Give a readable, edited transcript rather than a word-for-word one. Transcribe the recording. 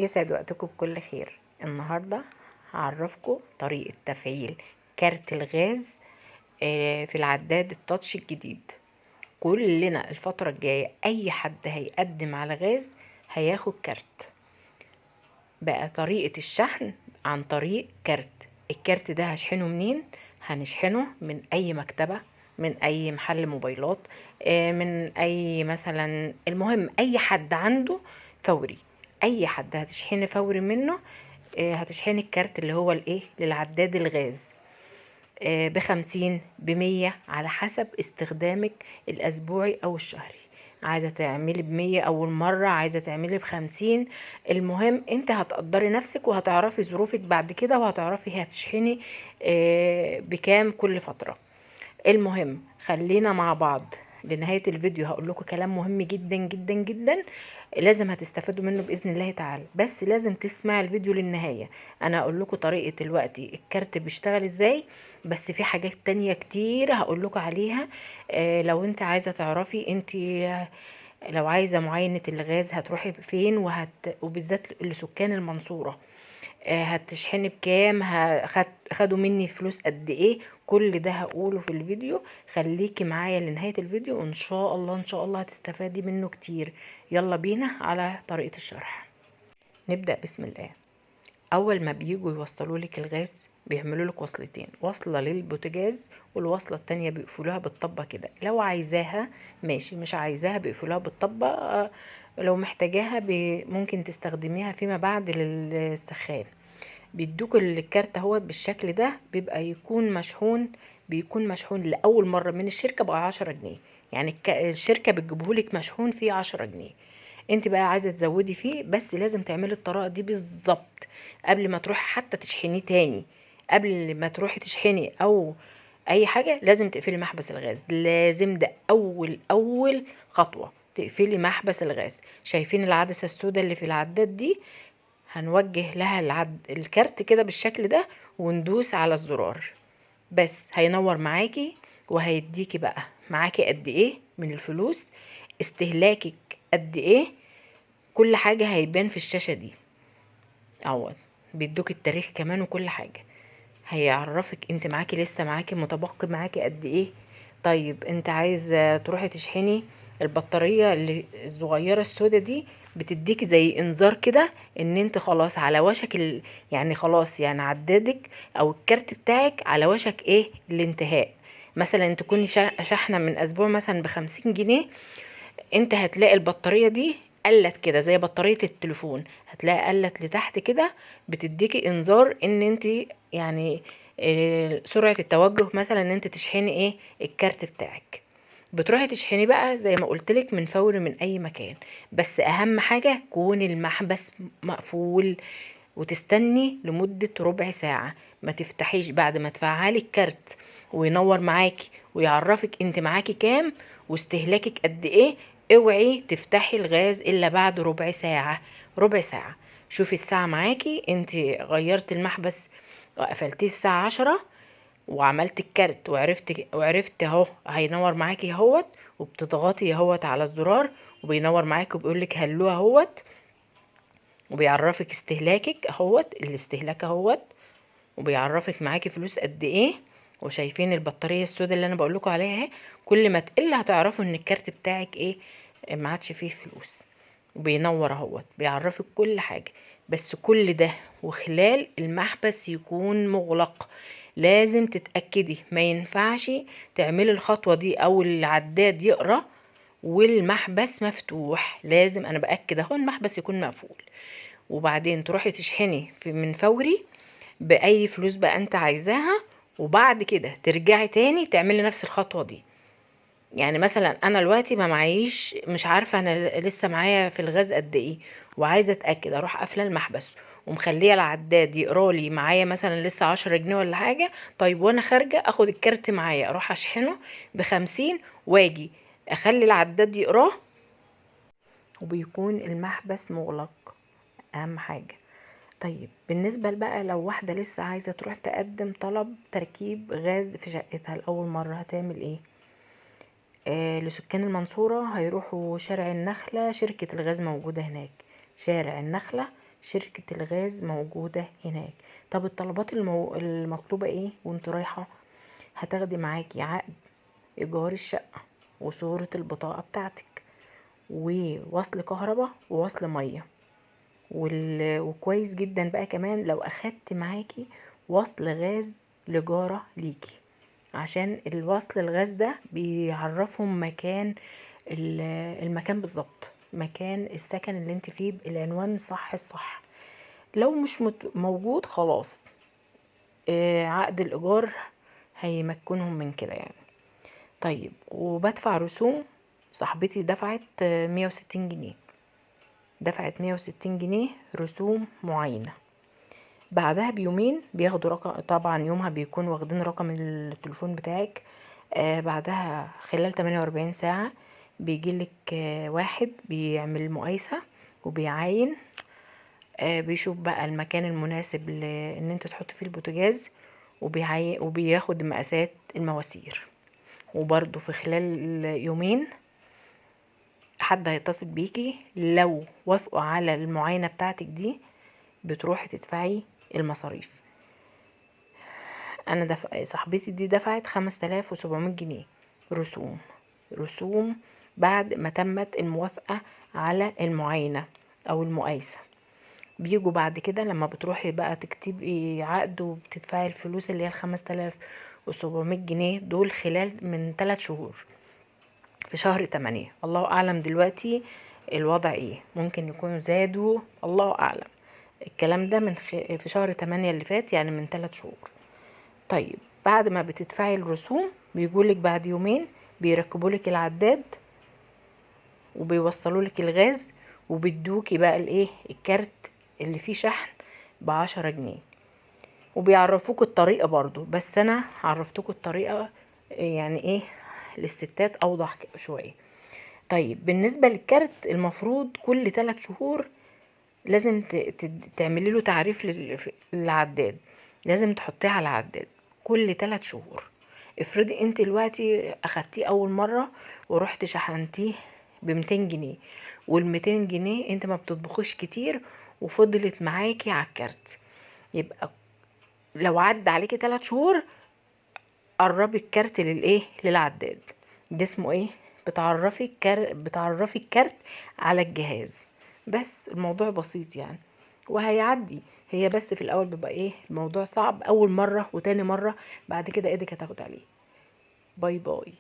يسعد وقتكم بكل خير. النهاردة هعرفكم طريقة تفعيل كارت الغاز في العداد التاتش الجديد. كلنا الفترة الجاية اي حد هيقدم على غاز هياخد كارت. بقى طريقة الشحن عن طريق كارت. الكارت ده هشحنه منين؟ هنشحنه من اي مكتبة، من اي محل موبايلات، من اي مثلا، المهم اي حد عنده فوري، اي حد هتشحني فوري منه. هتشحني الكارت اللي هو الايه للعداد الغاز ب50 ب100 على حسب استخدامك الاسبوعي او الشهري. عايزة تعملي ب100 اول مرة، عايزة تعملي ب50. المهم انت هتقدري نفسك وهتعرفي ظروفك بعد كده، وهتعرفي هتشحني بكام كل فترة. المهم خلينا مع بعض لنهاية الفيديو. هقول لكم كلام مهم جدا جدا جدا، لازم هتستفادوا منه بإذن الله تعالى، بس لازم تسمع الفيديو للنهاية. انا هقول لكم طريقة دلوقتي الكارت بيشتغل ازاي، بس في حاجات تانية كتير هقول لكم عليها. لو انت عايزة تعرفي انت لو عايزة معاينة الغاز هتروحي فين، وبالذات لسكان المنصورة هتشحني بكام، خدوا مني فلوس قد ايه، كل ده هقوله في الفيديو. خليكي معايا لنهاية الفيديو وان شاء الله ان شاء الله هتستفادي منه كتير. يلا بينا على طريقة الشرح. نبدأ بسم الله. اول ما بيجوا يوصلوا لك الغاز بيعملوا لك وصلتين، وصلة للبوتاجاز والوصلة التانية بيقفلوها بالطبة كده. لو عايزاها ماشي، مش عايزاها بيقفلوها بالطبة. لو محتاجاها ممكن تستخدميها فيما بعد للسخان. بيدوك الكارت اهوت بالشكل ده، بيكون مشحون لأول مرة من الشركة بقى 10 جنيه. يعني الشركة بتجيبهولك مشحون فيه 10 جنيه. انت بقى عايزة تزودي فيه، بس لازم تعملي الطريقة دي بالظبط قبل ما تروحي حتى تشحنيه تاني. قبل ما تروحي تشحني او اي حاجة لازم تقفلي محبس الغاز. لازم ده اول خطوة، تقفلي محبس الغاز. شايفين العدسة السوداء اللي في العداد دي؟ هنوجه لها الكارت كده بالشكل ده وندوس على الزرار، بس هينور معاكي وهيديكي بقى معاكي قد ايه من الفلوس، استهلاكك قد ايه، كل حاجة هيبان في الشاشة دي. اهو بيدوك التاريخ كمان وكل حاجة، هيعرفك انت معاكي لسه معاكي متبقي معاكي قد ايه. طيب انت عايز تروحي تشحني البطارية اللي الصغيرة السودة دي، بتديكي زي انذار كده ان انت خلاص على وشك يعني خلاص، يعني عدادك او الكارت بتاعك على وشك ايه الانتهاء. مثلا تكوني شحنة من اسبوع مثلا ب50 جنيه، انت هتلاقي البطارية دي قلت كده زي بطارية التليفون، هتلاقي قلت لتحت كده، بتديكي انذار ان انت يعني سرعة التوجه مثلا ان انت تشحني ايه الكارت بتاعك. بتروحي تشحني بقى زي ما قلتلك من فوري من اي مكان، بس اهم حاجة كون المحبس مقفول، وتستني لمدة ربع ساعة. ما تفتحيش بعد ما تفعلي الكارت وينور معاكي ويعرفك انت معاكي كام واستهلاكك قد ايه، اوعي تفتحي الغاز الا بعد ربع ساعة. ربع ساعة. شوفي الساعة معاكي، انت غيرت المحبس وقفلتيه الساعة 10 وعملت الكارت وعرفت اهو هينور معاكي اهوت، وبتضغطي اهوت على الزرار وبينور معاكي وبيقولك هلو اهوت، وبيعرفك استهلاكك اهوت، الاستهلاك اهوت، وبيعرفك معاكي فلوس قد ايه. وشايفين البطارية السوداء اللي انا بقولكوا عليها اهي؟ كل ما تقل هتعرفوا ان الكارت بتاعك ايه ما عادش فيه فلوس. وبينور اهوت بيعرفك كل حاجة، بس كل ده وخلال المحبس يكون مغلق. لازم تتأكدي، ما ينفعش تعملي الخطوة دي او العداد يقرأ والمحبس مفتوح. لازم انا بأكد اهو المحبس يكون مقفول، وبعدين تروحي تشحني من فوري باي فلوس بقى انت عايزاها، وبعد كده ترجعي تاني تعملي نفس الخطوة دي. يعني مثلا انا دلوقتي ما معيش، مش عارفة انا لسه معايا في الغاز قد ايه، وعايزة اتأكد، اروح قافلة المحبس ومخليه العداد يقرالي معايا مثلا لسه 10 جنيه ولا حاجة. طيب وانا خارجة اخد الكارت معايا اروح اشحنه ب50 واجي اخلي العداد يقراه، وبيكون المحبس مغلق. اهم حاجة. طيب بالنسبة بقى لو واحدة لسه عايزة تروح تقدم طلب تركيب غاز في شقتها لأول مرة، هتعمل ايه؟ لسكان المنصورة هيروحوا شارع النخلة، شركة الغاز موجودة هناك. شارع النخلة شركة الغاز موجودة هناك. طب الطلبات المطلوبة ايه وانت رايحة؟ هتاخدي معاكي عقد ايجار الشقة، وصورة البطاقة بتاعتك، ووصل كهرباء ووصل مية، وكويس جدا بقى كمان لو اخدت معاكي وصل غاز لجارة ليكي، عشان الوصل الغاز ده بيعرفهم مكان المكان بالظبط، مكان السكن اللي انت فيه، العنوان صح الصح. لو مش موجود خلاص، عقد الإيجار هيمكنهم من كده يعني. طيب وبدفع رسوم. صاحبتي دفعت 160 جنيه، دفعت 160 جنيه رسوم معينة. بعدها بيومين بياخدوا رقم، طبعا يومها بيكون واخدين رقم التليفون بتاعك. بعدها خلال 48 ساعة بيجيلك واحد بيعمل مقايسة وبيعاين، بيشوف بقى المكان المناسب ان انت تحط فيه البوتاجاز، وبياخد مقاسات المواسير. وبرضو في خلال يومين حد هيتصل بيكي، لو وافقوا على المعاينة بتاعتك دي بتروحي تدفعي المصاريف. انا صاحبتي دي دفعت 5700 جنيه رسوم بعد ما تمت الموافقة على المعاينة او المقايسة. بيجوا بعد كده لما بتروحي بقى تكتبي عقد وبتدفعي الفلوس اللي هي 5700 جنيه دول خلال من 3 شهور. في شهر 8 الله اعلم دلوقتي الوضع ايه، ممكن يكونوا زادوا، الله اعلم. الكلام ده في شهر 8 اللي فات، يعني من 3 شهور. طيب بعد ما بتدفعي الرسوم بيجولك بعد يومين بيركبولك العداد وبيوصلولك الغاز، وبيدوكي بقى الايه الكارت اللي فيه شحن ب10 جنيه، وبيعرفوك الطريقة برضو. بس انا عرفتكم الطريقة يعني ايه للستات اوضح شوية. طيب بالنسبة للكارت، المفروض كل 3 شهور لازم تعملي له تعريف للعداد، لازم تحطيه على العداد كل 3 شهور. افرضي انت دلوقتي اخدتيه اول مرة ورحت شحنتيه ب200 جنيه، وال200 جنيه انت ما بتطبخوش كتير وفضلت معاكي على الكارت، يبقى لو عدى عليكي 3 شهور قربي الكارت للعداد. ده اسمه ايه؟ بتعرفي الكارت على الجهاز. بس الموضوع بسيط يعني وهيعدي. هي بس في الاول بيبقى الموضوع صعب اول مرة وتاني مرة، بعد كده ايدك هتاخد عليه. باي باي.